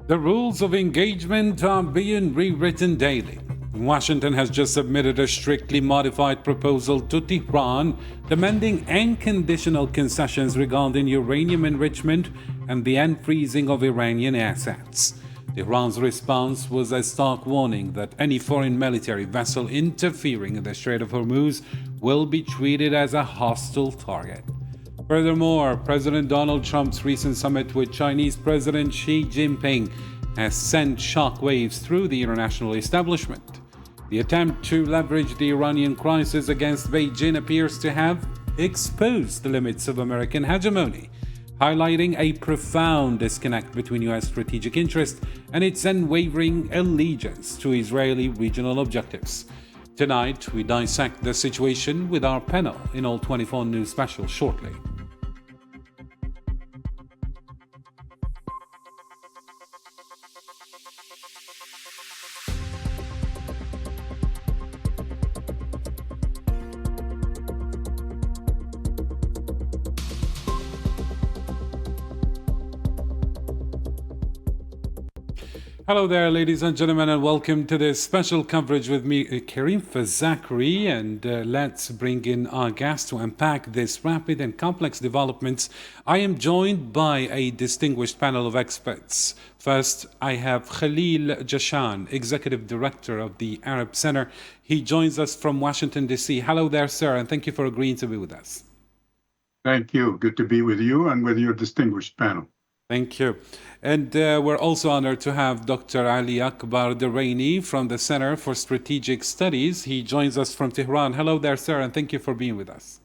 The rules of engagement are being rewritten daily. Washington has just submitted a strictly modified proposal to Tehran demanding unconditional concessions regarding uranium enrichment and the unfreezing of Iranian assets. Tehran's response was a stark warning that any foreign military vessel interfering in the Strait of Hormuz will be treated as a hostile target. Furthermore, President Donald Trump's recent summit with Chinese President Xi Jinping has sent shockwaves through the international establishment. The attempt to leverage the Iranian crisis against Beijing appears to have exposed the limits of American hegemony, highlighting a profound disconnect between U.S. strategic interest and its unwavering allegiance to Israeli regional objectives. Tonight, we dissect the situation with our panel in All 24 News Special shortly. Hello there, ladies and gentlemen, and welcome to this special coverage with me, Karim Fazakri. And let's bring in our guest to unpack this rapid and complex developments. I am joined by a distinguished panel of experts. First, I have Khalil Jashan, Executive Director of the Arab Center. He joins us from Washington, D.C. Hello there, sir, and thank you for agreeing to be with us. Thank you. Good to be with you and with your distinguished panel. Thank you. And we're also honored to have Dr. Ali Akbar Daraini from the Center for Strategic Studies. He joins us from Tehran. Hello there, sir, and thank you for being with us.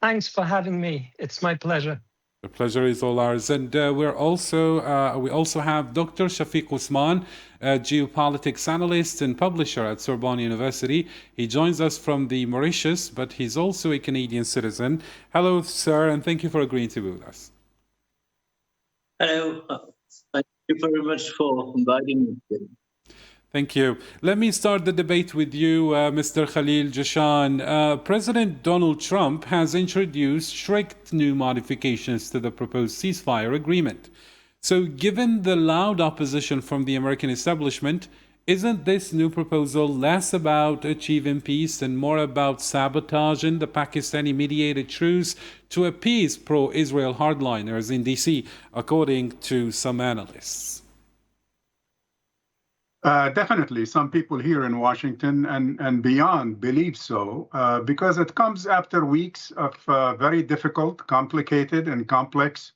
Thanks for having me. It's my pleasure. The pleasure is all ours. And we also have Dr. Shafiq Usman, a geopolitics analyst and publisher at Sorbonne University. He joins us from the Mauritius, but he's also a Canadian citizen. Hello, sir, and thank you for agreeing to be with us. Hello. Thank you very much for inviting me. Thank you. Let me start the debate with you, Mr. Khalil Jashan. President Donald Trump has introduced strict new modifications to the proposed ceasefire agreement. So given the loud opposition from the American establishment, isn't this new proposal less about achieving peace and more about sabotaging the Pakistani-mediated truce to appease pro-Israel hardliners in D.C., according to some analysts? Definitely, some people here in Washington and beyond believe so, because it comes after weeks of very difficult, complicated, and complex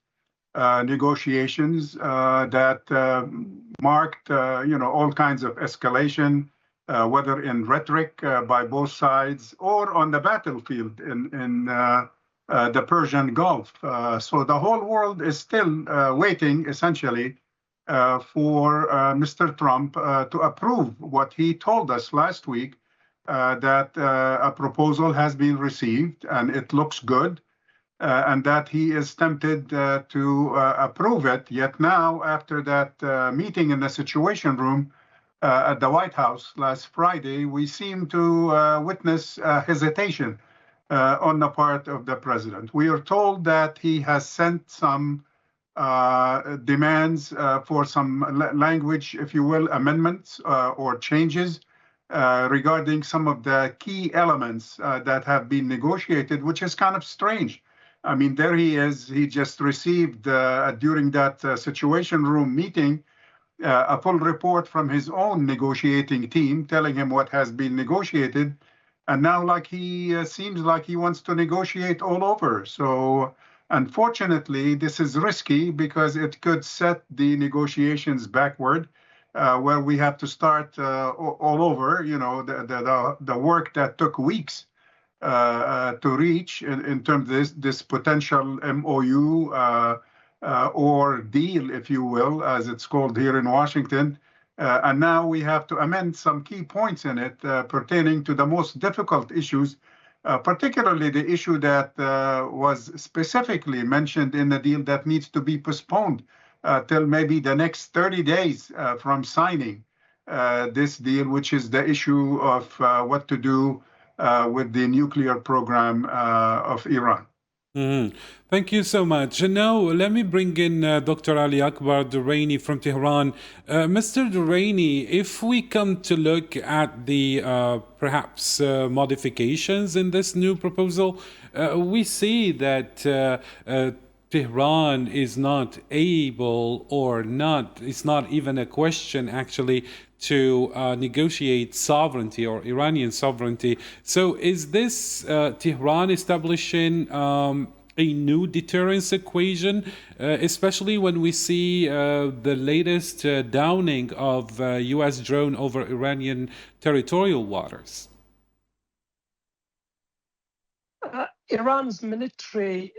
negotiations that marked, all kinds of escalation, whether in rhetoric by both sides or on the battlefield in the Persian Gulf. So the whole world is still waiting, essentially, for Mr. Trump to approve what he told us last week, that a proposal has been received and it looks good, and that he is tempted to approve it. Yet now, after that meeting in the Situation Room at the White House last Friday, we seem to witness hesitation on the part of the president. We are told that he has sent some demands for some language, if you will, amendments or changes regarding some of the key elements that have been negotiated, which is kind of strange. I mean, there he is. He just received, during that Situation Room meeting, a full report from his own negotiating team telling him what has been negotiated. And now, he seems like he wants to negotiate all over. So, unfortunately, this is risky because it could set the negotiations backward, where we have to start all over. The work that took weeks to reach in terms of this potential MOU or deal, if you will, as it's called here in Washington. And now we have to amend some key points in it pertaining to the most difficult issues, particularly the issue that was specifically mentioned in the deal that needs to be postponed till maybe the next 30 days from signing this deal, which is the issue of what to do with the nuclear program of Iran. Mhm. Thank you so much. And now let me bring in Dr. Ali Akbar Duraini from Tehran. Mr. Duraini, if we come to look at the perhaps modifications in this new proposal, we see that Tehran is not able or not, it's not even a question actually to negotiate sovereignty or Iranian sovereignty. So is this Tehran establishing a new deterrence equation, especially when we see the latest downing of U.S. drone over Iranian territorial waters? Iran's military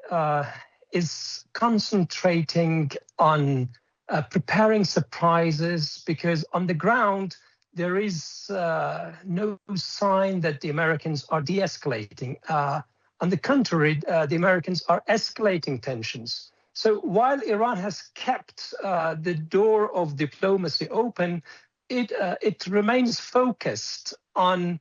is concentrating on preparing surprises because on the ground there is no sign that the Americans are de-escalating. On the contrary, the Americans are escalating tensions. So while Iran has kept the door of diplomacy open, it remains focused on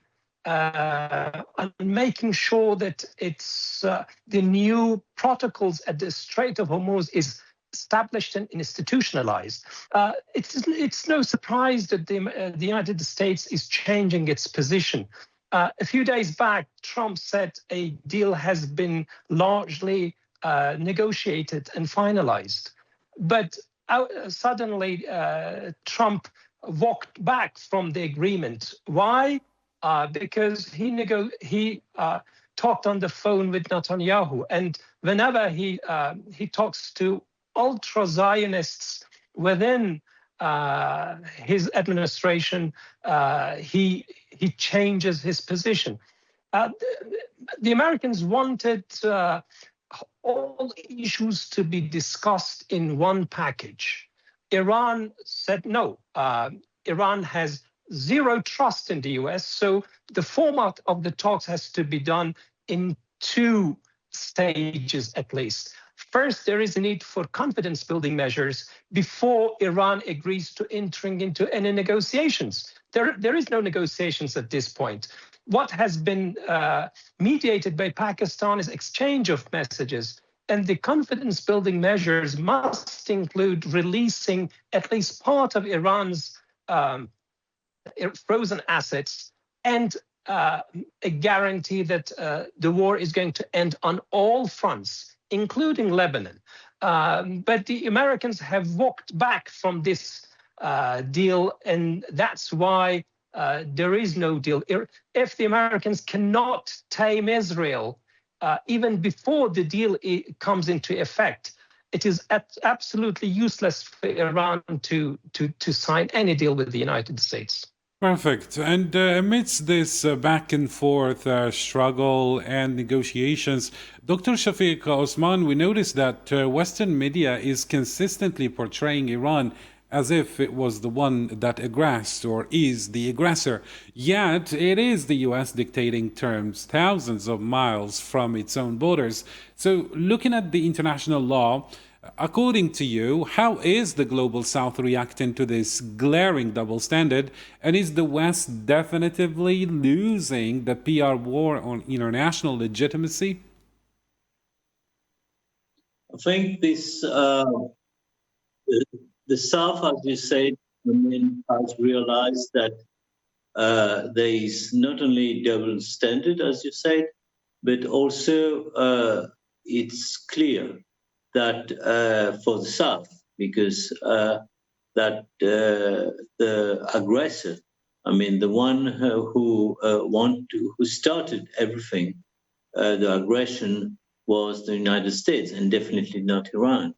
making sure that it's the new protocols at the Strait of Hormuz is established and institutionalized. It's no surprise that the United States is changing its position. A few days back, Trump said a deal has been largely negotiated and finalized. But suddenly, Trump walked back from the agreement. Why? Because he talked on the phone with Netanyahu, and whenever he talks to ultra-Zionists within his administration, he changes his position. The Americans wanted all issues to be discussed in one package. Iran said no. Iran has zero trust in the US, so the format of the talks has to be done in two stages at least. First, there is a need for confidence-building measures before Iran agrees to entering into any negotiations. There is no negotiations at this point. What has been mediated by Pakistan is exchange of messages, and the confidence-building measures must include releasing at least part of Iran's frozen assets and a guarantee that the war is going to end on all fronts, including Lebanon. But the Americans have walked back from this deal, and that's why there is no deal. If the Americans cannot tame Israel, even before the deal comes into effect, it is absolutely useless for Iran to sign any deal with the United States. Perfect. And amidst this back and forth struggle and negotiations, Dr. Shafiq Osman, we noticed that Western media is consistently portraying Iran as if it was the one that aggressed or is the aggressor. Yet it is the US dictating terms thousands of miles from its own borders. So looking at the international law, according to you, how is the Global South reacting to this glaring double standard? And is the West definitively losing the PR war on international legitimacy? I think this the South, as you said, has realized that there is not only double standard, as you said, but also it's clear that for the South, because that the aggressor, I mean, the one who started everything, the aggression was the United States, and definitely not Iran.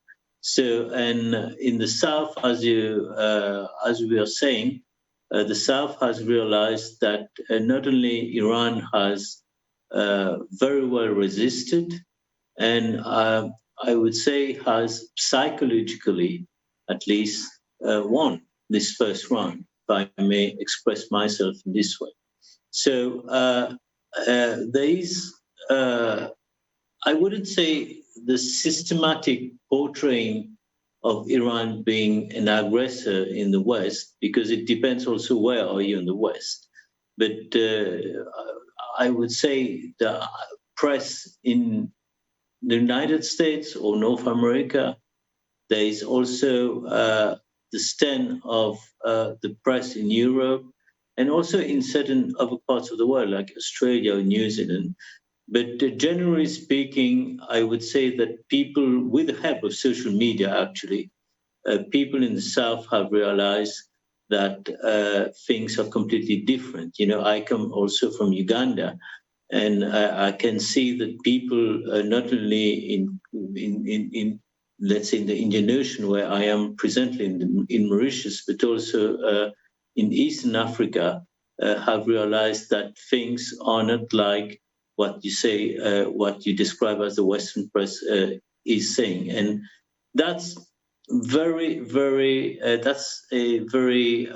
So, and in the South, as we are saying, the South has realized that not only Iran has very well resisted, and I would say has psychologically at least won this first round, if I may express myself in this way. So there is, I wouldn't say the systematic portraying of Iran being an aggressor in the West, because it depends also where are you in the West. But I would say the press in the United States or North America. There is also the stand of the press in Europe and also in certain other parts of the world, like Australia or New Zealand. But generally speaking, I would say that people, with the help of social media, actually, people in the South have realized that things are completely different. You know, I come also from Uganda, and I can see that people, not only in let's say in the Indian Ocean, where I am presently in Mauritius, but also in Eastern Africa, have realized that things are not like what you say, what you describe as the Western press is saying, and that's that's a very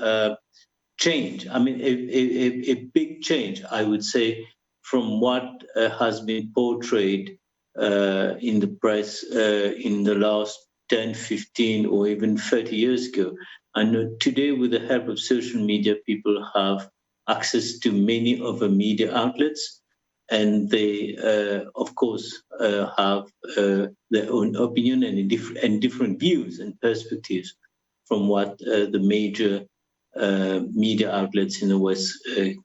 change. I mean, a big change, I would say, from what has been portrayed in the press in the last 10, 15, or even 30 years ago. And today, with the help of social media, people have access to many other media outlets, and they, of course, have their own opinion and different views and perspectives from what the major media outlets in the West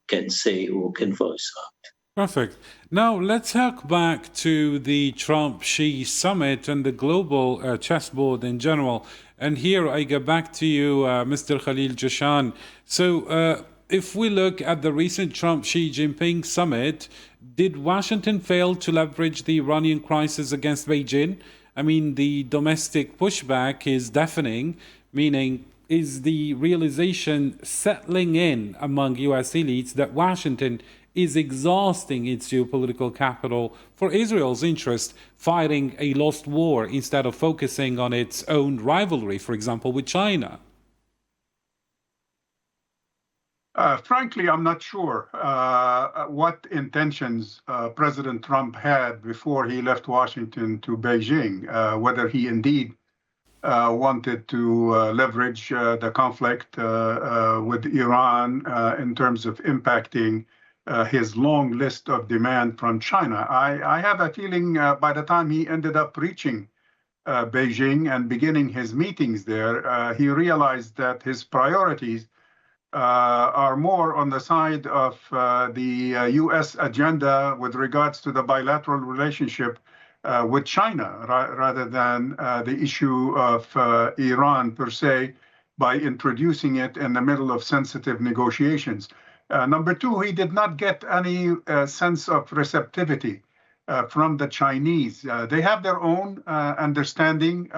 can say or can voice out. Perfect. Now, let's hark back to the Trump-Xi summit and the global chessboard in general. And here I go back to you, Mr. Khalil Jashan. So if we look at the recent Trump-Xi Jinping summit, did Washington fail to leverage the Iranian crisis against Beijing? I mean, the domestic pushback is deafening, meaning is the realization settling in among U.S. elites that Washington is exhausting its geopolitical capital for Israel's interest, fighting a lost war instead of focusing on its own rivalry, for example, with China? Frankly, I'm not sure what intentions President Trump had before he left Washington to Beijing, whether he indeed wanted to leverage the conflict with Iran in terms of impacting his long list of demand from China. I have a feeling by the time he ended up reaching Beijing and beginning his meetings there, he realized that his priorities are more on the side of the U.S. agenda with regards to the bilateral relationship with China, rather than the issue of Iran per se, by introducing it in the middle of sensitive negotiations. Number two, he did not get any sense of receptivity from the Chinese. They have their own understanding.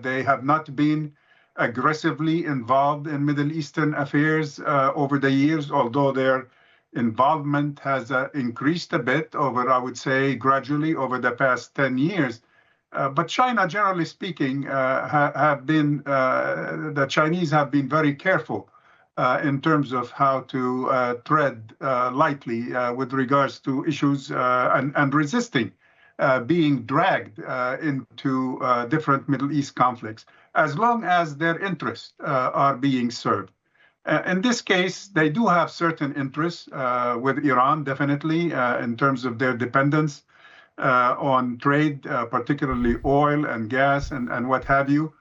They have not been aggressively involved in Middle Eastern affairs over the years, although their involvement has increased a bit over, I would say, gradually over the past 10 years. But China, generally speaking, the Chinese have been very careful in terms of how to tread lightly with regards to issues and resisting being dragged into different Middle East conflicts, as long as their interests are being served. In this case, they do have certain interests with Iran, definitely, in terms of their dependence on trade, particularly oil and gas and what have you,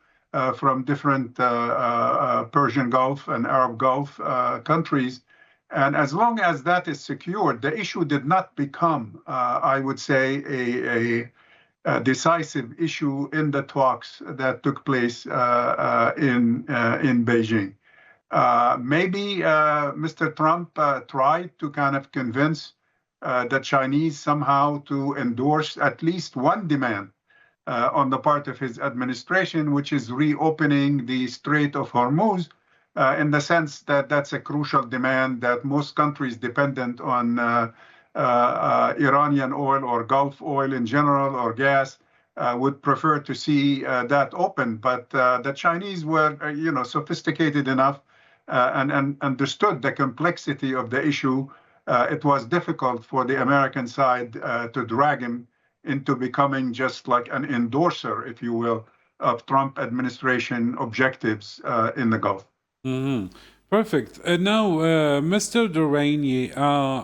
from different Persian Gulf and Arab Gulf countries. And as long as that is secured, the issue did not become, I would say, a decisive issue in the talks that took place in Beijing. Maybe Mr. Trump tried to kind of convince the Chinese somehow to endorse at least one demand on the part of his administration, which is reopening the Strait of Hormuz, in the sense that that's a crucial demand that most countries dependent on Iranian oil or Gulf oil in general or gas would prefer to see that open. But the Chinese were, sophisticated enough and understood the complexity of the issue. It was difficult for the American side to drag him into becoming just like an endorser, if you will, of Trump administration objectives in the Gulf. Mm-hmm. Perfect. Now, Mr. Durrani,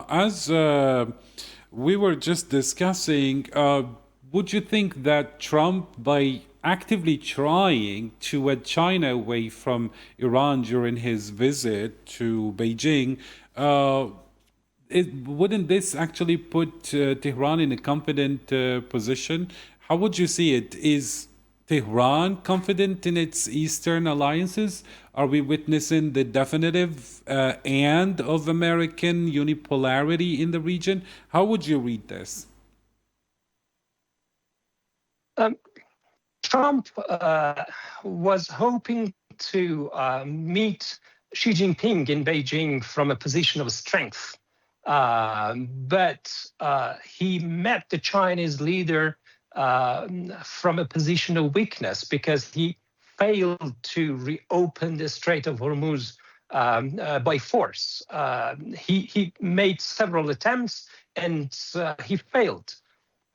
as we were just discussing, would you think that Trump, by actively trying to wed China away from Iran during his visit to Beijing, wouldn't this actually put Tehran in a confident position? How would you see it? Is Tehran confident in its Eastern alliances? Are we witnessing the definitive end of American unipolarity in the region? How would you read this? Trump was hoping to meet Xi Jinping in Beijing from a position of strength. But he met the Chinese leader from a position of weakness because he failed to reopen the Strait of Hormuz by force. He made several attempts and he failed.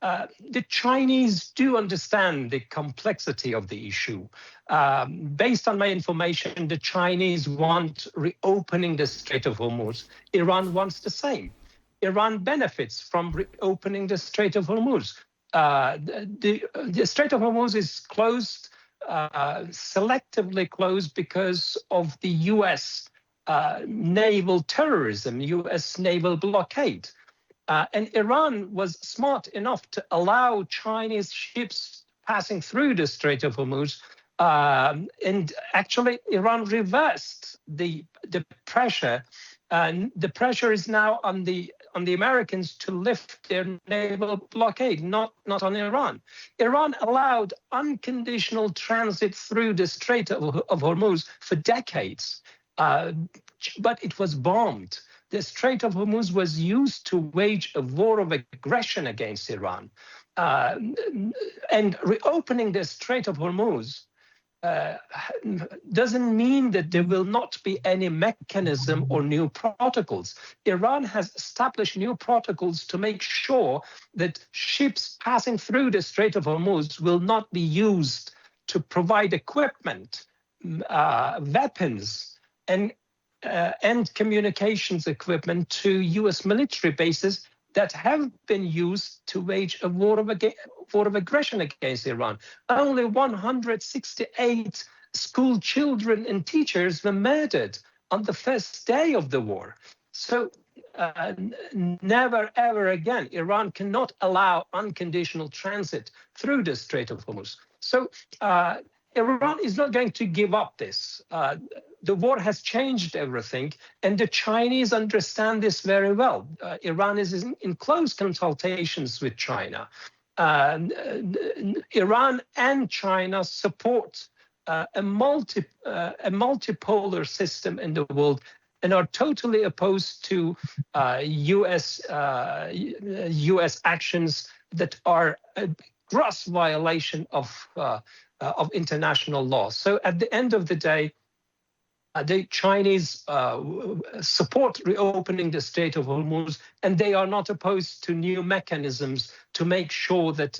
The Chinese do understand the complexity of the issue. Based on my information, the Chinese want reopening the Strait of Hormuz. Iran wants the same. Iran benefits from reopening the Strait of Hormuz. The Strait of Hormuz is closed, selectively closed because of the US naval terrorism, US naval blockade. And Iran was smart enough to allow Chinese ships passing through the Strait of Hormuz. And actually, Iran reversed the pressure. And the pressure is now on the Americans to lift their naval blockade, not on Iran. Iran allowed unconditional transit through the Strait of Hormuz for decades, but it was bombed. The Strait of Hormuz was used to wage a war of aggression against Iran. And reopening the Strait of Hormuz doesn't mean that there will not be any mechanism or new protocols. Iran has established new protocols to make sure that ships passing through the Strait of Hormuz will not be used to provide equipment, weapons, and communications equipment to US military bases that have been used to wage a war of aggression against Iran. Only 168 school children and teachers were murdered on the first day of the war. So never, ever again, Iran cannot allow unconditional transit through the Strait of Hormuz. So Iran is not going to give up this. The war has changed everything, and the Chinese understand this very well. Iran is in close consultations with China. Iran and China support a multipolar system in the world and are totally opposed to US actions that are a gross violation of international law. So at the end of the day, the Chinese support reopening the Strait of Hormuz, and they are not opposed to new mechanisms to make sure that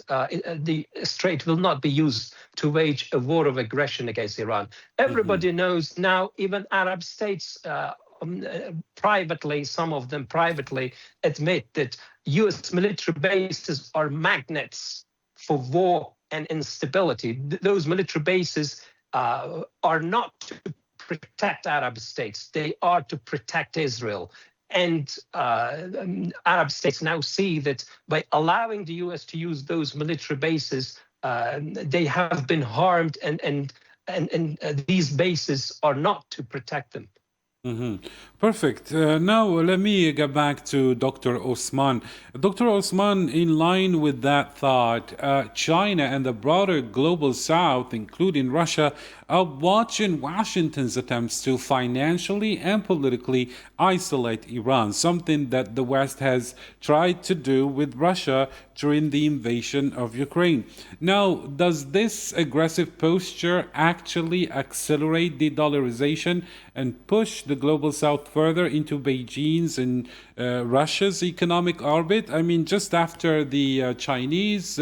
the strait will not be used to wage a war of aggression against Iran. Everybody knows now, even Arab states privately, some of them privately admit that US military bases are magnets for war and instability. Those military bases are not to protect Arab states. They are to protect Israel. And Arab states now see that by allowing the US to use those military bases, they have been harmed, and these bases are not to protect them. Perfect. Now let me get back to Dr. Osman. Dr. Osman, in line with that thought, China and the broader global South, including Russia, are watching Washington's attempts to financially and politically isolate Iran, something that the West has tried to do with Russia during the invasion of Ukraine. Now, does this aggressive posture actually accelerate de-dollarization and push the Global South further into Beijing's and Russia's economic orbit? I mean, just after the Chinese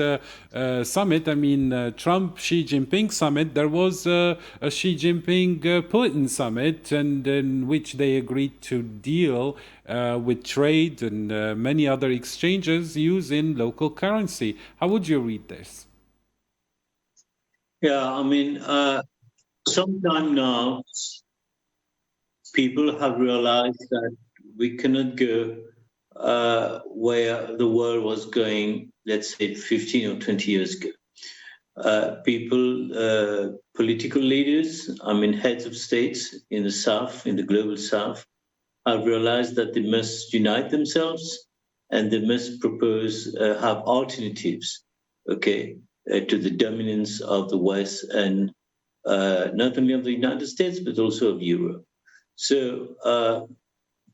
summit, I mean, Trump-Xi Jinping summit, there was a Xi Jinping-Putin summit, and in which they agreed to deal with trade and many other exchanges using local currency. How would you read this? Yeah, I mean, sometime now, people have realized that we cannot go where the world was going, let's say 15 or 20 years ago. Political leaders, I mean, heads of states in the South, in the global South, have realized that they must unite themselves and they must propose, have alternatives, okay, to the dominance of the West and not only of the United States, but also of Europe. So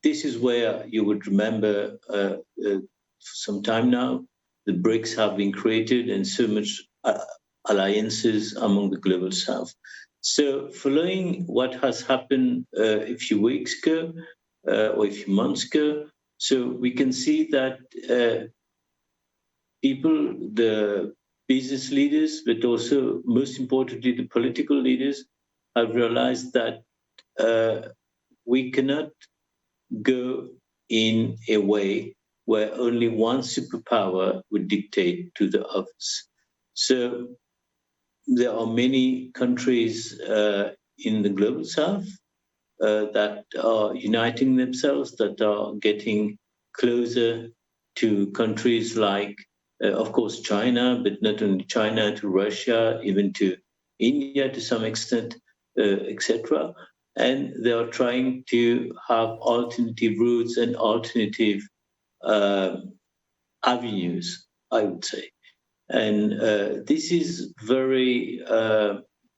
this is where you would remember some time now, the BRICS have been created and so much alliances among the global South. So following what has happened a few weeks ago or a few months ago, so we can see that people, the business leaders, but also most importantly, the political leaders have realized that we cannot go in a way where only one superpower would dictate to the others. So there are many countries in the global South that are uniting themselves, that are getting closer to countries like, of course, China, but not only China, to Russia, even to India to some extent, etc. And they are trying to have alternative routes and alternative avenues, I would say. And this is very,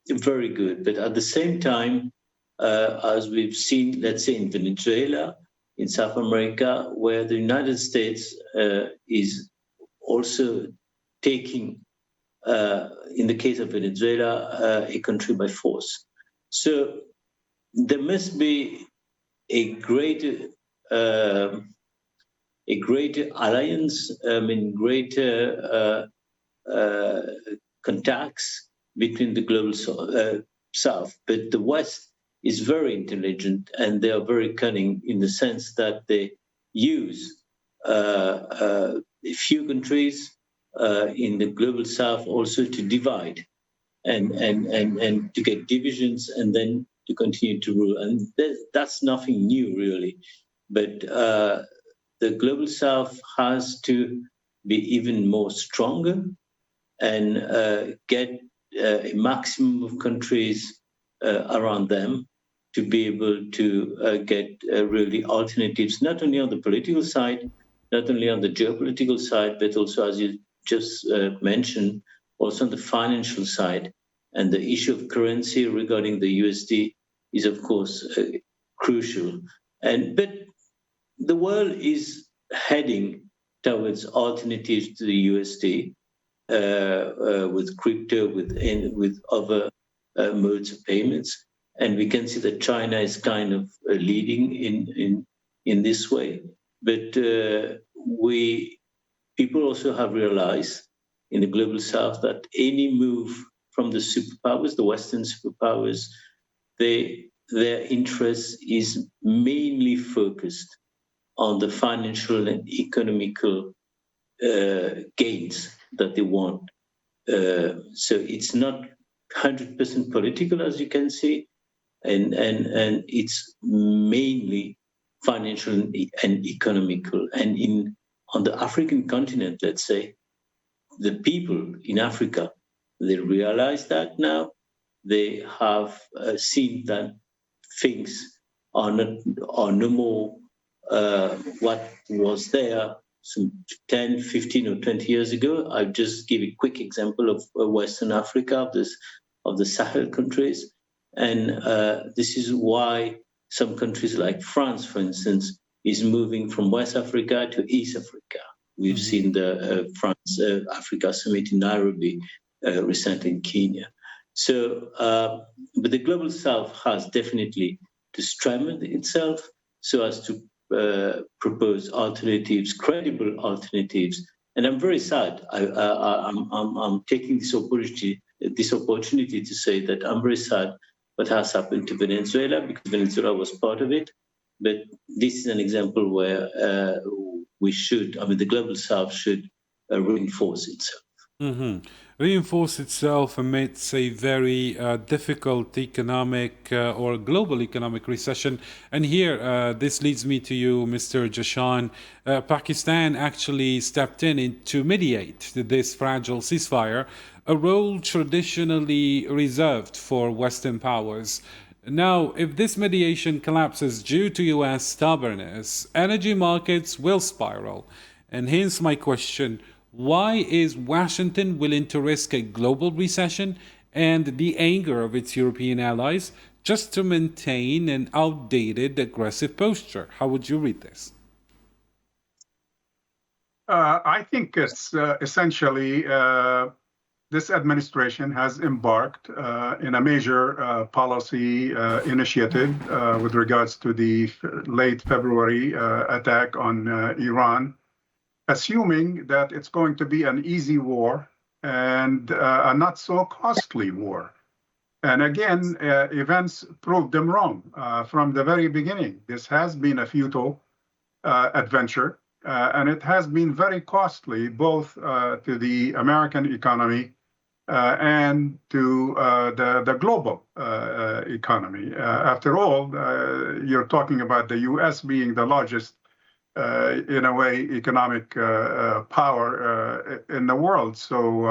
very good. But at the same time, as we've seen, let's say in Venezuela, in South America, where the United States is also taking, in the case of Venezuela, a country by force. So there must be a greater alliance, greater contacts between the global South. But the West is very intelligent and they are very cunning in the sense that they use a few countries in the global South also to divide and to get divisions and then to continue to rule. And that's nothing new, really. But the global South has to be even more stronger and get a maximum of countries around them to be able to get really alternatives, not only on the political side, not only on the geopolitical side, but also, as you just mentioned, also on the financial side. And the issue of currency regarding the USD is, of course, crucial. But the world is heading towards alternatives to the USD with crypto, with other modes of payments. And we can see that China is kind of leading in this way. But people also have realized in the global South that any move from the superpowers, the Western superpowers, their interest is mainly focused on the financial and economical gains that they want. So it's not 100% political, as you can see, and it's mainly financial and economical. And on the African continent, let's say, the people in Africa, they realize that now. They have seen that things are no more what was there some 10, 15 or 20 years ago. I'll just give a quick example of Western Africa, of the Sahel countries. And this is why some countries like France, for instance, is moving from West Africa to East Africa. We've seen the France-Africa summit in Nairobi recently in Kenya. So, but the global South has definitely strengthen itself so as to propose alternatives, credible alternatives. And I'm very sad. I'm taking this opportunity to say that I'm very sad what has happened to Venezuela, because Venezuela was part of it. But this is an example where the global South should reinforce itself. Mm-hmm. Reinforce itself amidst a very difficult economic or global economic recession. And here, this leads me to you, Mr. Jashan. Pakistan actually stepped in to mediate this fragile ceasefire, a role traditionally reserved for Western powers. Now, if this mediation collapses due to U.S. stubbornness, energy markets will spiral. And hence my question, why is Washington willing to risk a global recession and the anger of its European allies just to maintain an outdated, aggressive posture? How would you read this? I think it's essentially this administration has embarked in a major policy initiative with regards to the late February attack on Iran, assuming that it's going to be an easy war and a not so costly war. And again, events proved them wrong from the very beginning. This has been a futile adventure, and it has been very costly both to the American economy and to the global economy. After all, you're talking about the U.S. being the largest in a way, economic power in the world. So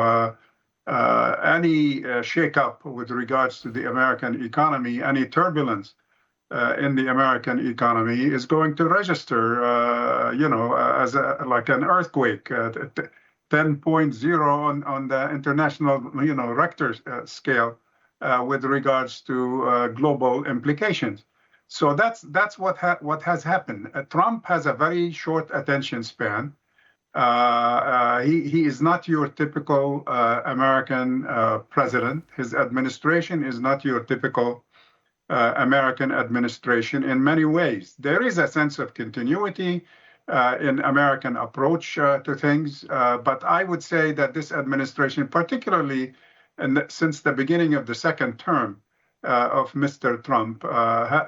any shakeup with regards to the American economy, any turbulence in the American economy is going to register, as like an earthquake, 10.0 on the international, Richter scale with regards to global implications. So that's what has happened. Trump has a very short attention span. He is not your typical American president. His administration is not your typical American administration in many ways. There is a sense of continuity in American approach to things, but I would say that this administration, particularly since the beginning of the second term, of Mr. Trump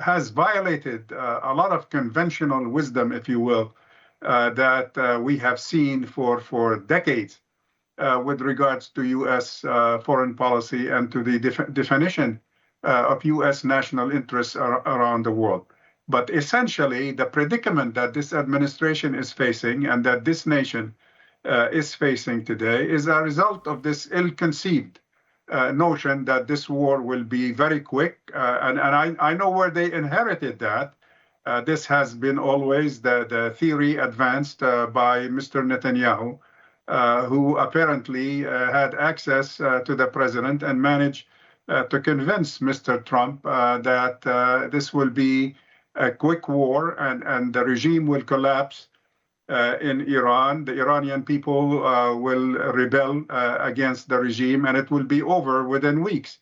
has violated a lot of conventional wisdom, if you will, that we have seen for decades with regards to U.S. foreign policy and to the definition of U.S. national interests around the world. But essentially, the predicament that this administration is facing and that this nation is facing today is a result of this ill-conceived notion that this war will be very quick. And I know where they inherited that. This has been always the theory advanced by Mr. Netanyahu, who apparently had access to the president and managed to convince Mr. Trump that this will be a quick war and the regime will collapse in Iran. The Iranian people will rebel against the regime and it will be over within weeks.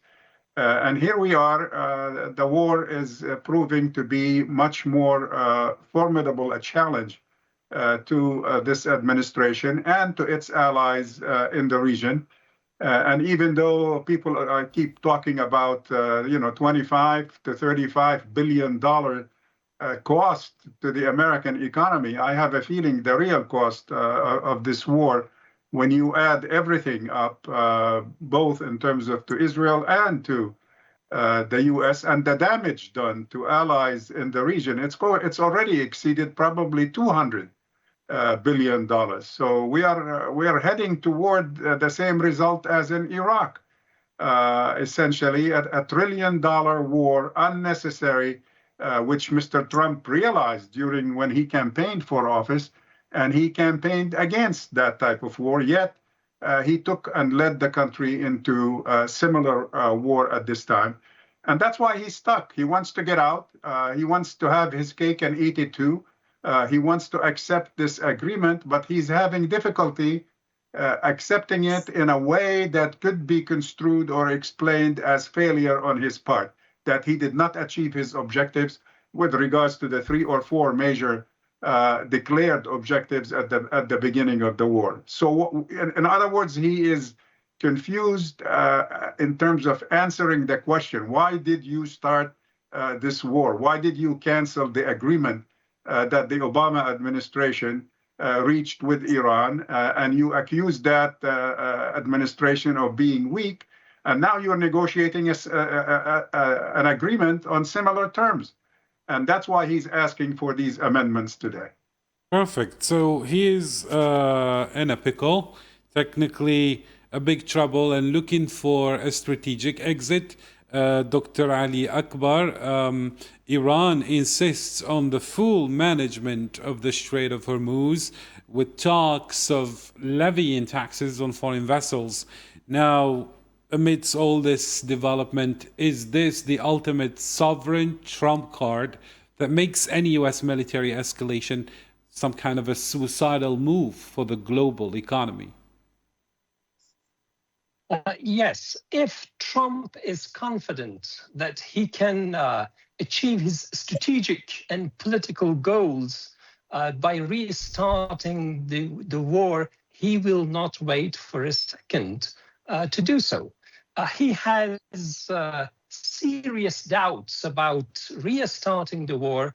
And here we are. The war is proving to be much more formidable a challenge to this administration and to its allies in the region. And even though people keep talking about, 25 to $35 billion cost to the American economy, I have a feeling the real cost of this war, when you add everything up, both in terms of to Israel and to the U.S. and the damage done to allies in the region, it's already exceeded probably $200 billion. So we are heading toward the same result as in Iraq, essentially a $1 trillion war, unnecessary, which Mr. Trump realized when he campaigned for office, and he campaigned against that type of war. Yet he took and led the country into a similar war at this time. And that's why he's stuck. He wants to get out. He wants to have his cake and eat it too. He wants to accept this agreement, but he's having difficulty accepting it in a way that could be construed or explained as failure on his part. that he did not achieve his objectives with regards to the 3 or 4 major declared objectives at the beginning of the war. So in other words, he is confused in terms of answering the question, why did you start this war? Why did you cancel the agreement that the Obama administration reached with Iran? And you accuse that administration of being weak. And now you're negotiating an agreement on similar terms. And that's why he's asking for these amendments today. Perfect. So he is in a pickle, technically a big trouble, and looking for a strategic exit. Dr. Ali Akbar, Iran insists on the full management of the Strait of Hormuz with talks of levying taxes on foreign vessels. Now, amidst all this development, is this the ultimate sovereign trump card that makes any U.S. military escalation some kind of a suicidal move for the global economy? Yes, if Trump is confident that he can achieve his strategic and political goals by restarting the war, he will not wait for a second to do so. He has serious doubts about restarting the war.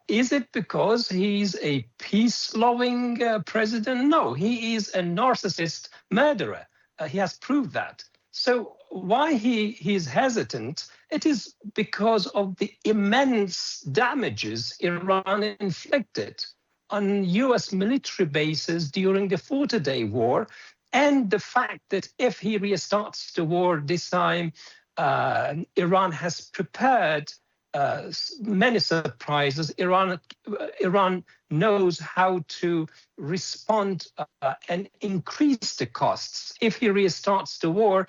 Is it because he's a peace-loving president? No, he is a narcissist murderer. He has proved that. So why he is hesitant? It is because of the immense damages Iran inflicted on US military bases during the 40-day war, and the fact that if he restarts the war this time, Iran has prepared many surprises. Iran knows how to respond and increase the costs. If he restarts the war,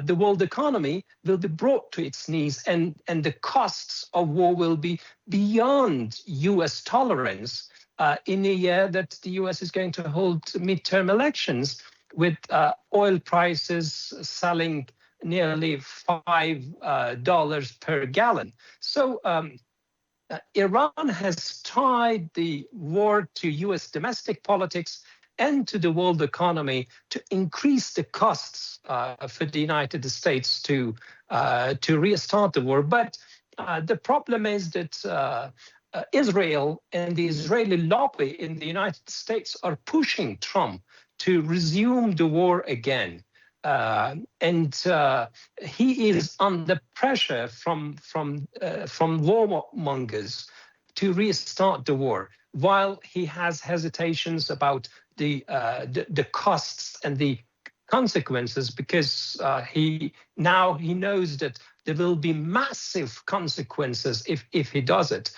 the world economy will be brought to its knees, and the costs of war will be beyond US tolerance in a year that the US is going to hold midterm elections, with oil prices selling nearly $5 per gallon. So Iran has tied the war to US domestic politics and to the world economy to increase the costs for the United States to restart the war. But the problem is that Israel and the Israeli lobby in the United States are pushing Trump to resume the war again. And he is under pressure from warmongers to restart the war, while he has hesitations about the costs and the consequences, because he knows that there will be massive consequences if he does it.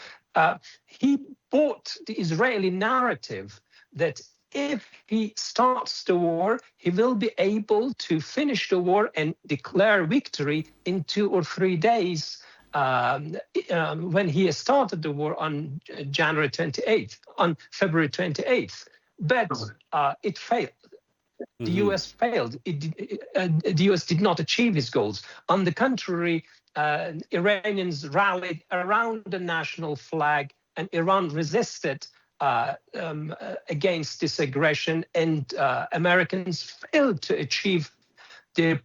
He bought the Israeli narrative that if he starts the war, he will be able to finish the war and declare victory in 2 or 3 days, when he started the war on February 28th. But it failed. The US failed. The US did not achieve his goals. On the contrary, Iranians rallied around the national flag, and Iran resisted against this aggression, and Americans failed to achieve their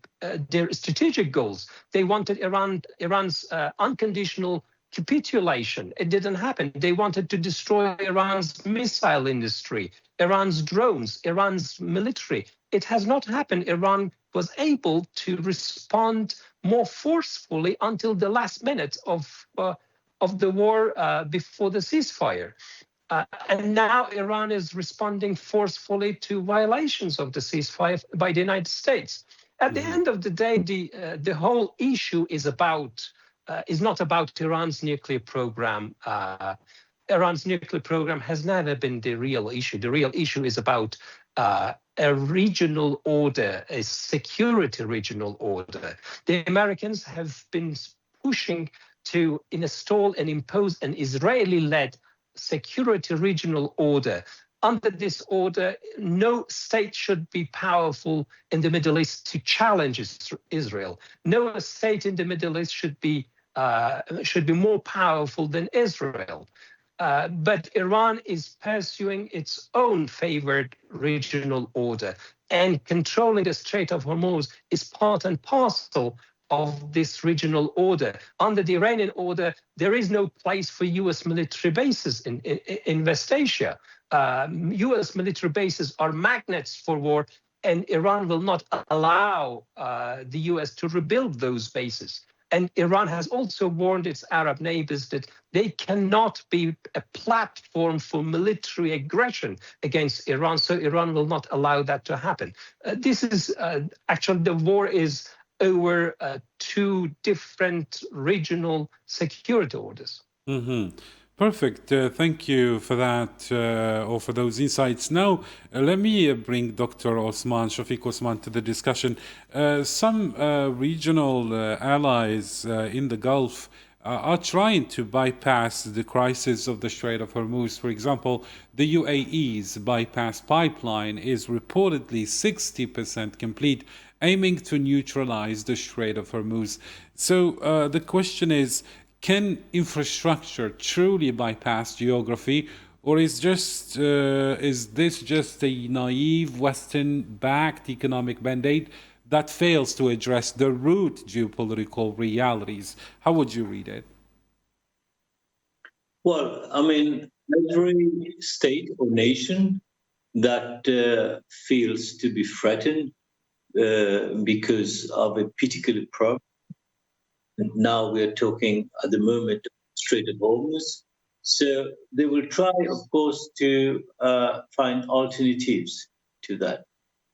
strategic goals. They wanted Iran's unconditional capitulation. It didn't happen. They wanted to destroy Iran's missile industry, Iran's drones, Iran's military. It has not happened. Iran was able to respond more forcefully until the last minute of the war before the ceasefire. And now Iran is responding forcefully to violations of the ceasefire by the United States. At the end of the day, the whole issue is not about Iran's nuclear program. Iran's nuclear program has never been the real issue. The real issue is about a regional order, a security regional order. The Americans have been pushing to install and impose an Israeli-led security regional order. Under this order, no state should be powerful in the Middle East to challenge Israel. No state in the Middle East should be should be more powerful than Israel. But Iran is pursuing its own favored regional order, and controlling the Strait of Hormuz is part and parcel of this regional order. Under the Iranian order, there is no place for US military bases in West Asia. US military bases are magnets for war, and Iran will not allow the US to rebuild those bases. And Iran has also warned its Arab neighbors that they cannot be a platform for military aggression against Iran, so Iran will not allow that to happen. This is actually, the war is over two different regional security orders. Mm-hmm. Perfect. Thank you for that, or for those insights. Now, let me bring Dr. Shafiq Osman to the discussion. Some regional allies in the Gulf are trying to bypass the crisis of the Strait of Hormuz. For example, the UAE's bypass pipeline is reportedly 60% complete, aiming to neutralize the Strait of Hormuz. So the question is, can infrastructure truly bypass geography, or is this just a naive Western-backed economic mandate that fails to address the root geopolitical realities? How would you read it? Well, I mean, every state or nation that feels to be threatened because of a particular problem. Now we are talking at the moment of Strait of Hormuz. So they will try, of course, to find alternatives to that.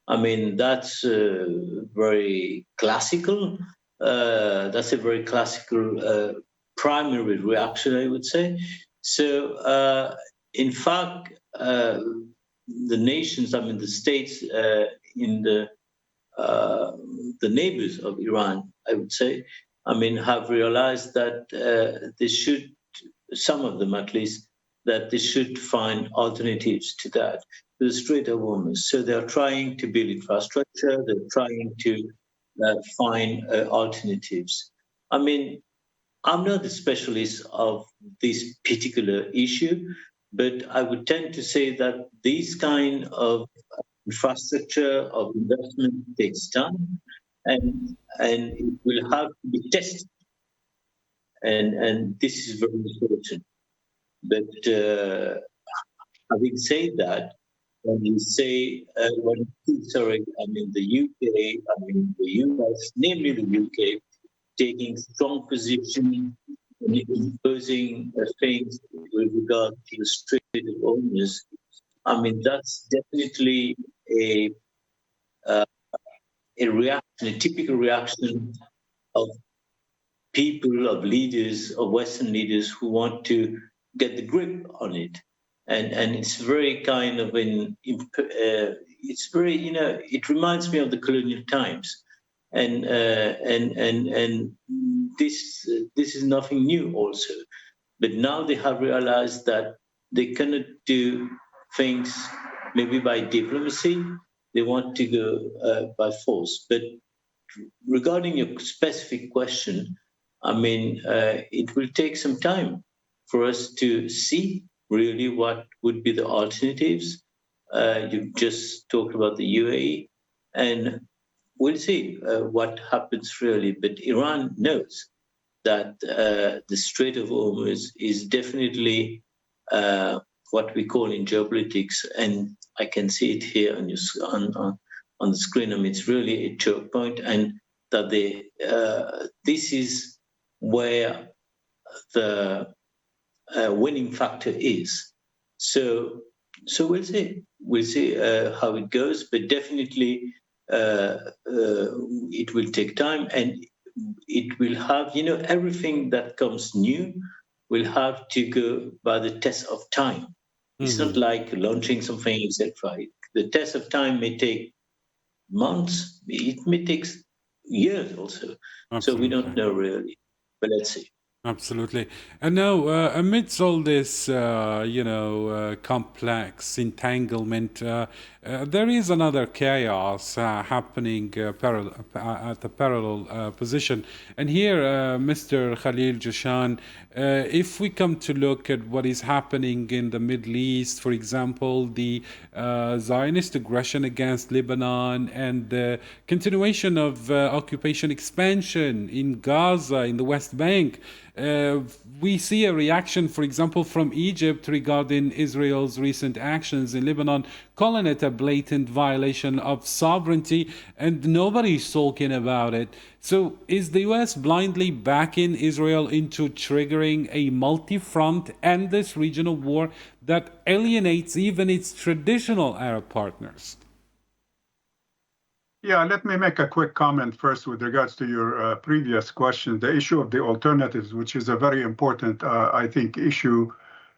I mean, that's very classical. That's a very classical primary reaction, I would say. So, in fact, the nations, I mean, the states in the neighbors of Iran, I would say, I mean, have realized that they should, some of them at least, that they should find alternatives to that, to the Strait of Hormuz. So they're trying to build infrastructure, they're trying to find alternatives. I mean, I'm not a specialist of this particular issue, but I would tend to say that this kind of infrastructure, of investment takes time, and it will have to be tested. And this is very important. But having said that, when you say, I mean, the UK, I mean, the US, namely the UK, taking strong position in imposing things with regard to the Strait of Hormuz, I mean, that's definitely a reaction, a typical reaction of people, of leaders, of Western leaders who want to get the grip on it. And it's very kind of it's very, you know, it reminds me of the colonial times. And this is nothing new also. But now they have realized that they cannot do things maybe by diplomacy. They want to go by force. But regarding your specific question, I mean, it will take some time for us to see really what would be the alternatives. You just talked about the UAE, and we'll see what happens really. But Iran knows that the Strait of Hormuz is definitely what we call in geopolitics, and I can see it here on the screen. I mean, it's really a choke point, and that this is where the winning factor is. So we'll see. We'll see how it goes, but definitely it will take time, and it will have, you know, everything that comes new will have to go by the test of time. Mm-hmm. It's not like launching something, etc. The test of time may take months. It may take years also. Absolutely. So we don't know really, but let's see. Absolutely. And now, amidst all this, complex entanglement, there is another chaos happening at a parallel position. And here, Mr. Khalil Jashan, if we come to look at what is happening in the Middle East, for example, the Zionist aggression against Lebanon and the continuation of occupation expansion in Gaza, in the West Bank, we see a reaction, for example, from Egypt regarding Israel's recent actions in Lebanon, calling it a blatant violation of sovereignty, and nobody's talking about it. So is the US blindly backing Israel into triggering a multi-front, endless regional war that alienates even its traditional Arab partners? Yeah, let me make a quick comment first with regards to your previous question, the issue of the alternatives, which is a very important, I think, issue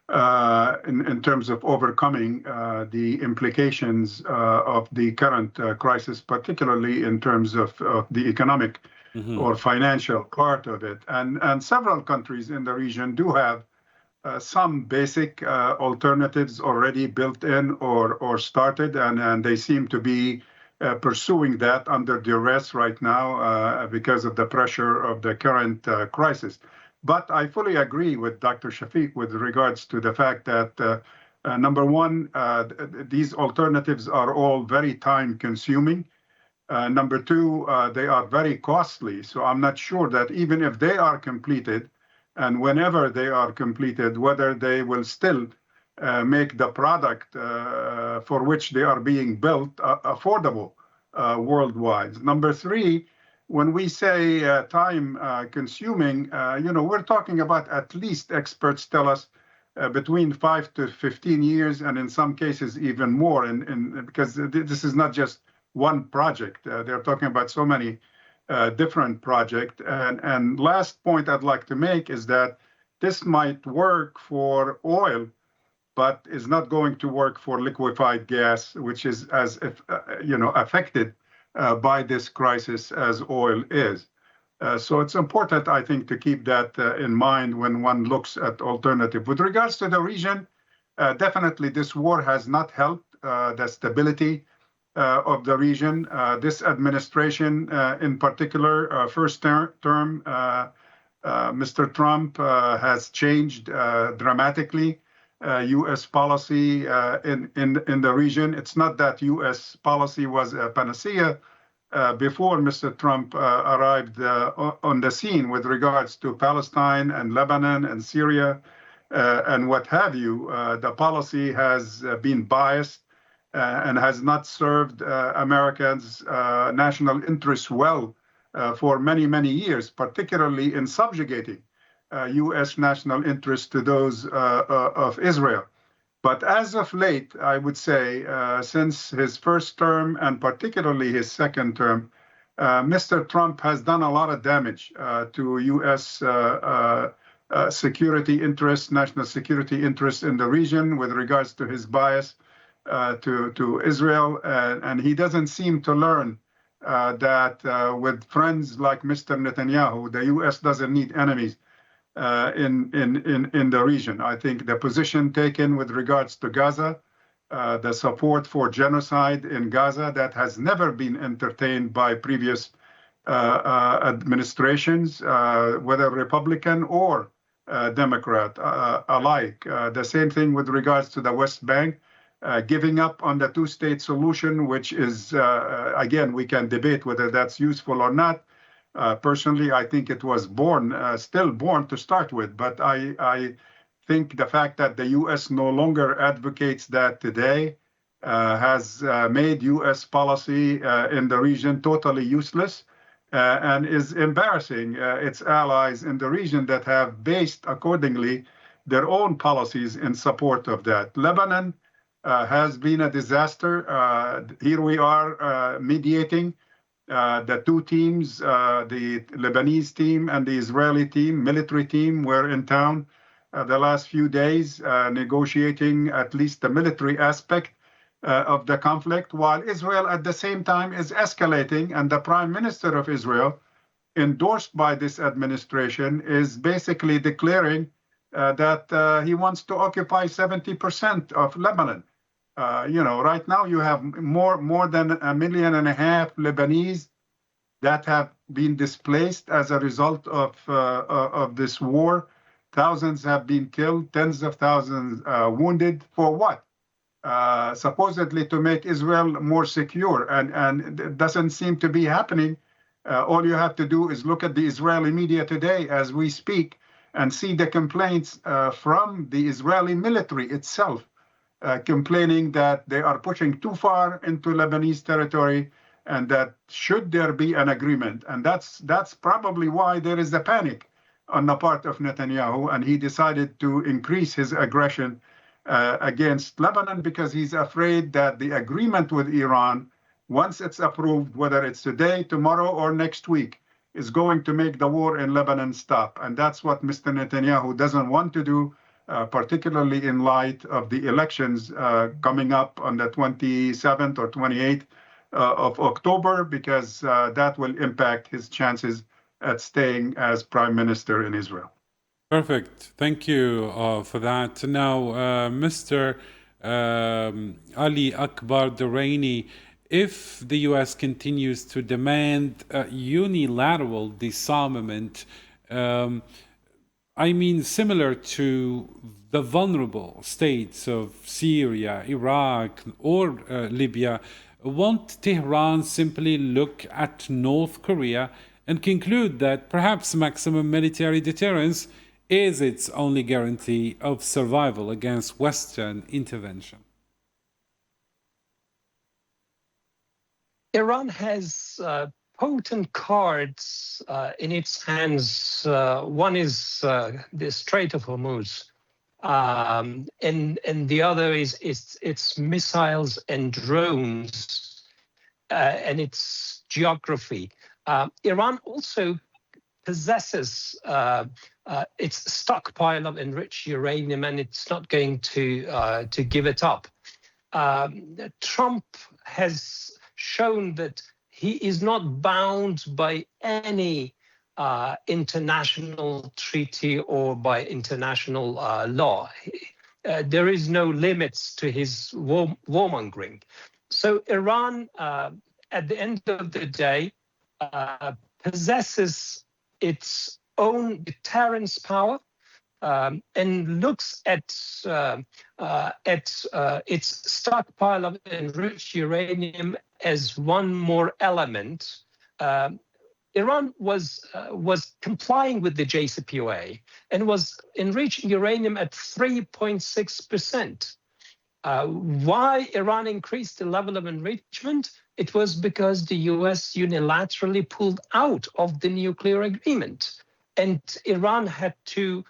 in terms of overcoming the implications of the current crisis, particularly in terms of the economic or financial part of it. And several countries in the region do have some basic alternatives already built in or started, and they seem to be pursuing that under duress right now because of the pressure of the current crisis. But I fully agree with Dr. Shafiq with regards to the fact that, number one, these alternatives are all very time consuming. Number two, they are very costly. So I'm not sure that even if they are completed, and whenever they are completed, whether they will still make the product for which they are being built affordable worldwide. Number three, when we say time consuming, we're talking about, at least experts tell us, between 5 to 15 years, and in some cases even more, because this is not just one project. They're talking about so many different projects. And last point I'd like to make is that this might work for oil, but is not going to work for liquefied gas, which is as affected by this crisis as oil is. So it's important, I think, to keep that in mind when one looks at alternative. With regards to the region, definitely this war has not helped the stability of the region. This administration, in particular, first term, Mr. Trump has changed dramatically U.S. policy in the region. It's not that U.S. policy was a panacea before Mr. Trump arrived on the scene with regards to Palestine and Lebanon and Syria and what have you. The policy has been biased and has not served Americans' national interests well for many, many years, particularly in subjugating U.S. national interests to those of Israel. But as of late, I would say, since his first term and particularly his second term, Mr. Trump has done a lot of damage to U.S. Security interests, national security interests in the region with regards to his bias to Israel. And he doesn't seem to learn that with friends like Mr. Netanyahu, the U.S. doesn't need enemies in the region. I think the position taken with regards to Gaza, the support for genocide in Gaza, that has never been entertained by previous administrations, whether Republican or Democrat alike. The same thing with regards to the West Bank, giving up on the two-state solution, which is, again, we can debate whether that's useful or not. Personally, I think it was still born to start with, but I think the fact that the U.S. no longer advocates that today has made U.S. policy in the region totally useless and is embarrassing its allies in the region that have based accordingly their own policies in support of that. Lebanon has been a disaster. Here we are mediating. The two teams, the Lebanese team and the Israeli team, military team, were in town the last few days negotiating at least the military aspect of the conflict, while Israel at the same time is escalating, and the Prime Minister of Israel endorsed by this administration, is basically declaring that he wants to occupy 70% of Lebanon. Right now you have more than 1.5 million Lebanese that have been displaced as a result of this war. Thousands have been killed, tens of thousands wounded. For what? Supposedly to make Israel more secure, and it doesn't seem to be happening. All you have to do is look at the Israeli media today as we speak and see the complaints from the Israeli military itself, complaining that they are pushing too far into Lebanese territory, and that should there be an agreement, and that's probably why there is a panic on the part of Netanyahu, and he decided to increase his aggression against Lebanon because he's afraid that the agreement with Iran, once it's approved, whether it's today, tomorrow, or next week, is going to make the war in Lebanon stop. And that's what Mr. Netanyahu doesn't want to do, particularly in light of the elections coming up on the 27th or 28th of October, because that will impact his chances at staying as prime minister in Israel. Perfect. Thank you for that. Now, Mr. Ali Akbar Duraini, if the U.S. continues to demand unilateral disarmament, similar to the vulnerable states of Syria, Iraq, or Libya, won't Tehran simply look at North Korea and conclude that perhaps maximum military deterrence is its only guarantee of survival against Western intervention? Iran has potent cards in its hands. One is the Strait of Hormuz, and the other is its missiles and drones and its geography. Iran also possesses its stockpile of enriched uranium, and it's not going to give it up. Trump has shown that he is not bound by any international treaty or by international law. There is no limits to his warmongering. So Iran, at the end of the day, possesses its own deterrence power and looks at its stockpile of enriched uranium as one more element. Iran was complying with the JCPOA and was enriching uranium at 3.6%. Why Iran increased the level of enrichment? It was because the US unilaterally pulled out of the nuclear agreement, and Iran had to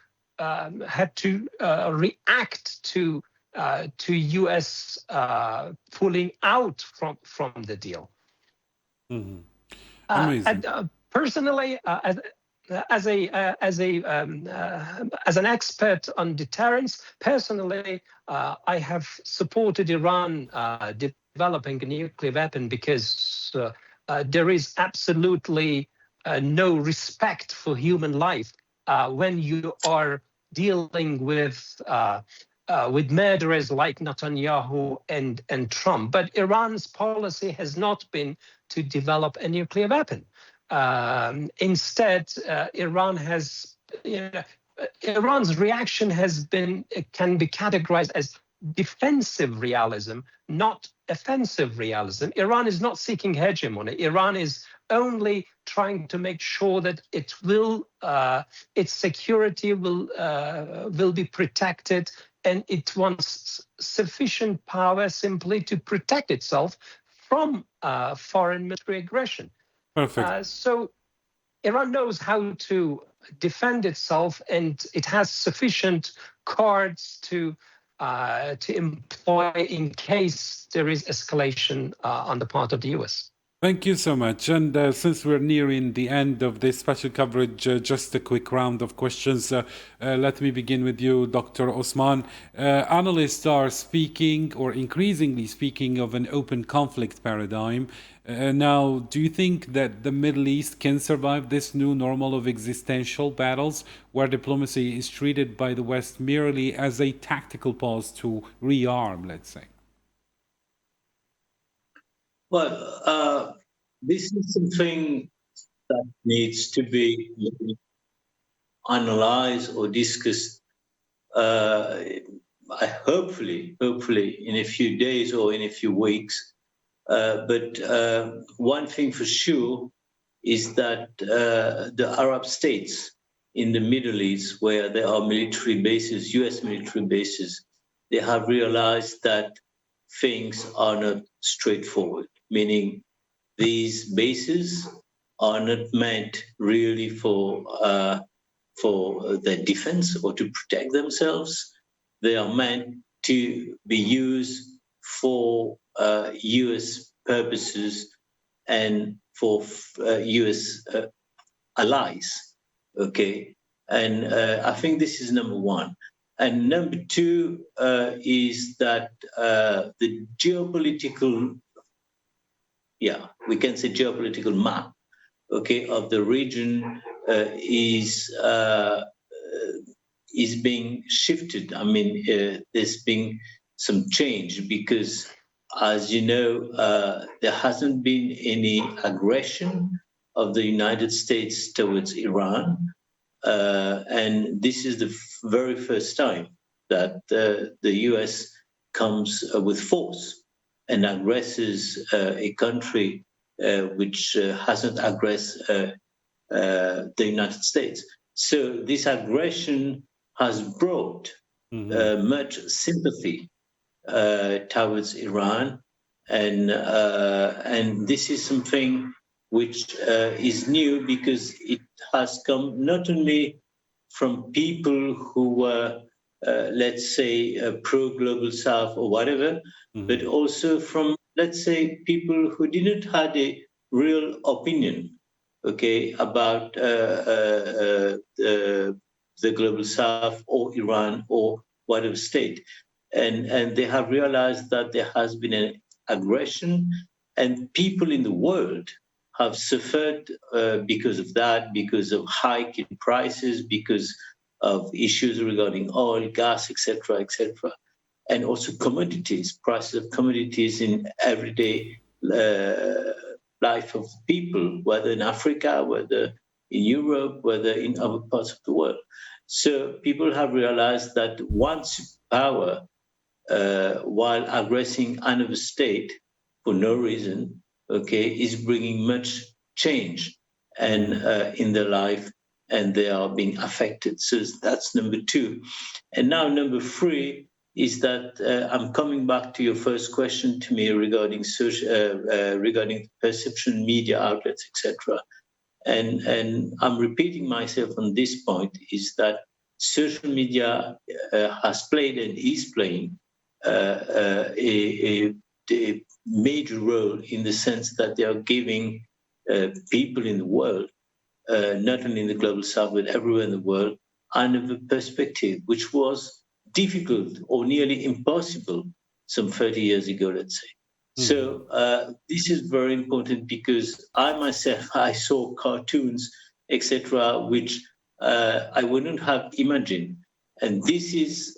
react to US pulling out from the deal. Mm-hmm. Amazing. Personally, as an expert on deterrence, personally, I have supported Iran developing a nuclear weapon because there is absolutely no respect for human life when you are dealing with murderers like Netanyahu and Trump. But Iran's policy has not been to develop a nuclear weapon. Instead, Iran's reaction can be categorized as defensive realism, not offensive realism. Iran is not seeking hegemony. Iran is only trying to make sure that its security will be protected, and it wants sufficient power simply to protect itself from foreign military aggression. Perfect. So Iran knows how to defend itself, and it has sufficient cards to employ in case there is escalation on the part of the US. Thank you so much. And since we're nearing the end of this special coverage, just a quick round of questions. Let me begin with you, Dr. Osman. Analysts are speaking, or increasingly speaking, of an open conflict paradigm. Now, do you think that the Middle East can survive this new normal of existential battles, where diplomacy is treated by the West merely as a tactical pause to rearm, let's say? Well, this is something that needs to be analyzed or discussed. Hopefully, in a few days or in a few weeks. But one thing for sure is that the Arab states in the Middle East, where there are military bases, US military bases, they have realized that things are not straightforward, meaning these bases are not meant really for their defense or to protect themselves. They are meant to be used for US purposes and for US allies. Okay, and I think this is number one. And number two is that the geopolitical, we can say geopolitical map, okay, of the region is being shifted. I mean, there's been some change because, as you know, there hasn't been any aggression of the United States towards Iran. And this is the very first time that the US comes with force and aggresses a country which hasn't aggressed the United States. So this aggression has brought much sympathy towards Iran, and this is something which is new because it has come not only from people who were, let's say, pro-global South or whatever, but also from, let's say, people who didn't have a real opinion, okay, about the global South or Iran or whatever state. And they have realized that there has been an aggression, and people in the world have suffered because of that, because of hike in prices, because of issues regarding oil, gas, etc., and also commodities, prices of commodities in everyday life of people, whether in Africa, whether in Europe, whether in other parts of the world. So people have realized that one power, while aggressing another state for no reason, okay, is bringing much change and in their life, and they are being affected. So that's number two. And now number three is that I'm coming back to your first question to me regarding regarding perception, media outlets, etc. And I'm repeating myself on this point, is that social media has played and is playing a major role in the sense that they are giving people in the world, not only in the global South, but everywhere in the world, another perspective, which was difficult or nearly impossible some 30 years ago, let's say. So this is very important because I myself, I saw cartoons, etc., which I wouldn't have imagined. And this is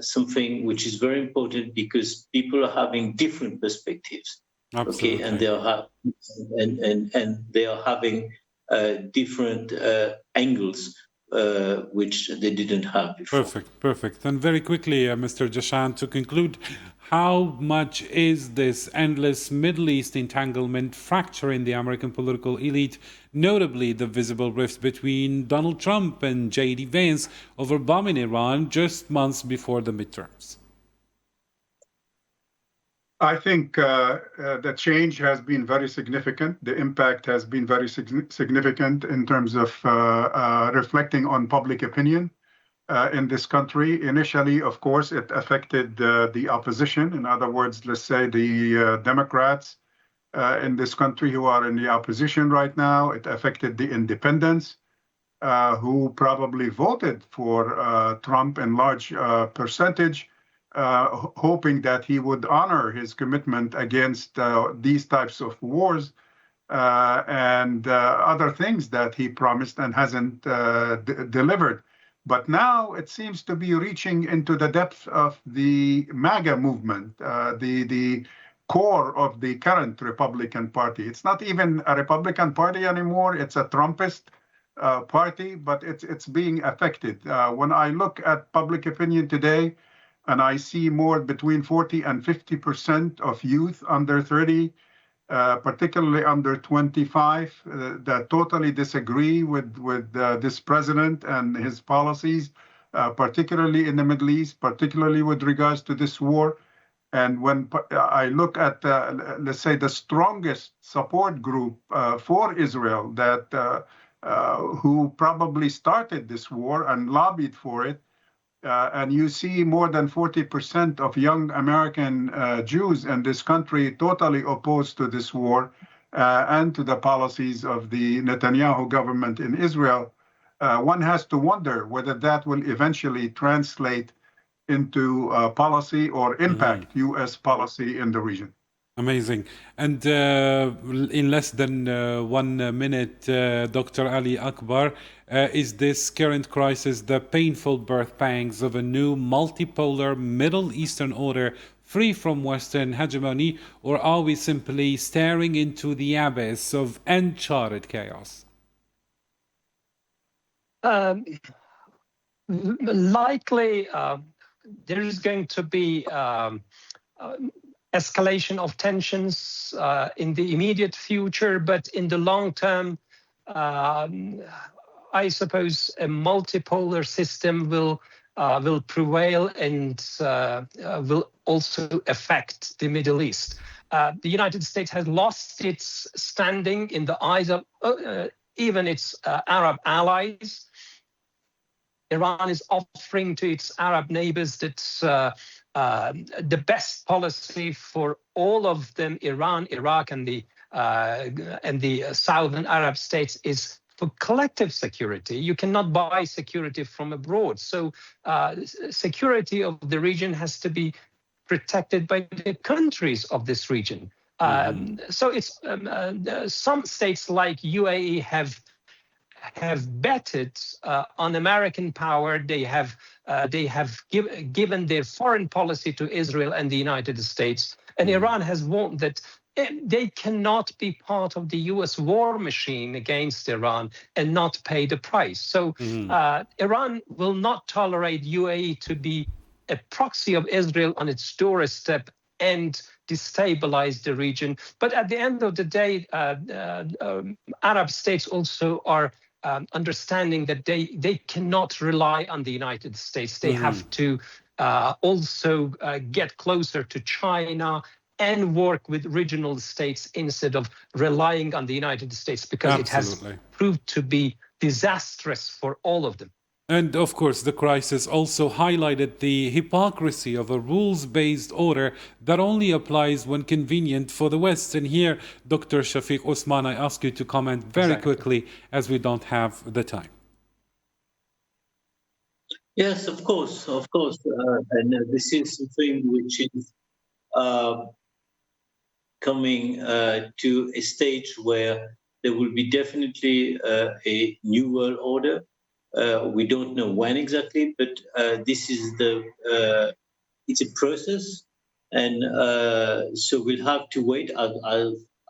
something which is very important because people are having different perspectives. Absolutely. Okay, and they are having different angles which they didn't have before. Perfect. And very quickly, Mr. Jashan, to conclude, how much is this endless Middle East entanglement fracturing the American political elite, notably the visible rift between Donald Trump and J.D. Vance over bombing Iran just months before the midterms? I think the change has been very significant. The impact has been very significant in terms of reflecting on public opinion in this country. Initially, of course, it affected the opposition. In other words, let's say the Democrats in this country who are in the opposition right now. It affected the independents who probably voted for Trump in large percentage, hoping that he would honor his commitment against these types of wars and other things that he promised and hasn't delivered. But now it seems to be reaching into the depth of the MAGA movement, the core of the current Republican Party. It's not even a Republican Party anymore. It's a Trumpist party, but it's being affected. When I look at public opinion today, and I see more between 40 and 50% of youth under 30, particularly under 25, that totally disagree with this president and his policies, particularly in the Middle East, particularly with regards to this war. And when I look at, let's say, the strongest support group for Israel that who probably started this war and lobbied for it, and you see more than 40% of young American Jews in this country totally opposed to this war and to the policies of the Netanyahu government in Israel, one has to wonder whether that will eventually translate into policy or impact U.S. policy in the region. Amazing. And in less than 1 minute, Dr. Ali Akbar, is this current crisis the painful birth pangs of a new multipolar Middle Eastern order free from Western hegemony, or are we simply staring into the abyss of uncharted chaos? Likely, there is going to be escalation of tensions in the immediate future, but in the long term, I suppose a multipolar system will prevail and will also affect the Middle East. The United States has lost its standing in the eyes of even its Arab allies. Iran is offering to its Arab neighbors that the best policy for all of them, Iran, Iraq, and the southern Arab states, is for collective security. You cannot buy security from abroad. So security of the region has to be protected by the countries of this region. So it's some states like UAE have betted on American power. They have given their foreign policy to Israel and the United States. And Iran has warned that they cannot be part of the US war machine against Iran and not pay the price. So Iran will not tolerate UAE to be a proxy of Israel on its doorstep and destabilize the region. But at the end of the day, Arab states also are understanding that they cannot rely on the United States. They have to also get closer to China and work with regional states instead of relying on the United States, because it has proved to be disastrous for all of them. And of course, the crisis also highlighted the hypocrisy of a rules-based order that only applies when convenient for the West. And here, Dr. Shafiq Osman, I ask you to comment very quickly, as we don't have the time. Yes, of course. And this is something which is coming to a stage where there will be definitely a new world order. We don't know when exactly, but this is it's a process, and so we'll have to wait.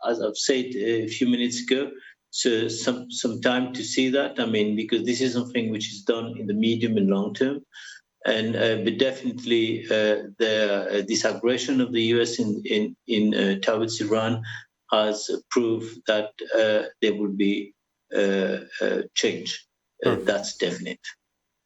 As I've said a few minutes ago, so some time to see that. I mean, because this is something which is done in the medium and long term, and but definitely this aggression of the US in towards Iran has proved that there will be change. That's definite.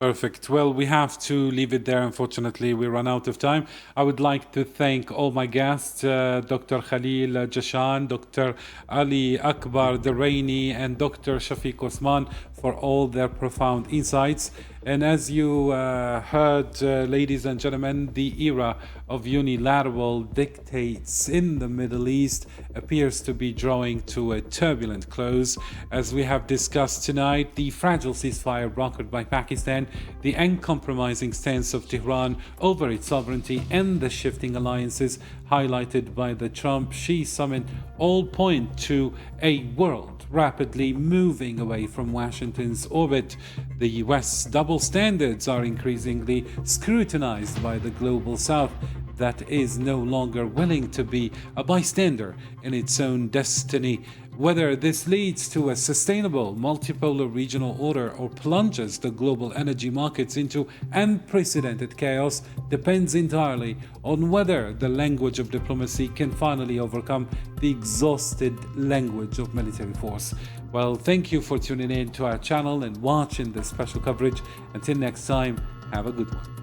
Perfect. Well, we have to leave it there. Unfortunately, we run out of time. I would like to thank all my guests, Dr. Khalil Jashan, Dr. Ali Akbar Daraini, and Dr. Shafiq Osman, for all their profound insights. And as you heard, ladies and gentlemen, the era of unilateral dictates in the Middle East appears to be drawing to a turbulent close. As we have discussed tonight, the fragile ceasefire brokered by Pakistan, the uncompromising stance of Tehran over its sovereignty, and the shifting alliances highlighted by the Trump-Xi summit all point to a world rapidly moving away from Washington's orbit. The West's double standards are increasingly scrutinized by the global South that is no longer willing to be a bystander in its own destiny. Whether this leads to a sustainable multipolar regional order or plunges the global energy markets into unprecedented chaos depends entirely on whether the language of diplomacy can finally overcome the exhausted language of military force. Well, thank you for tuning in to our channel and watching this special coverage. Until next time, have a good one.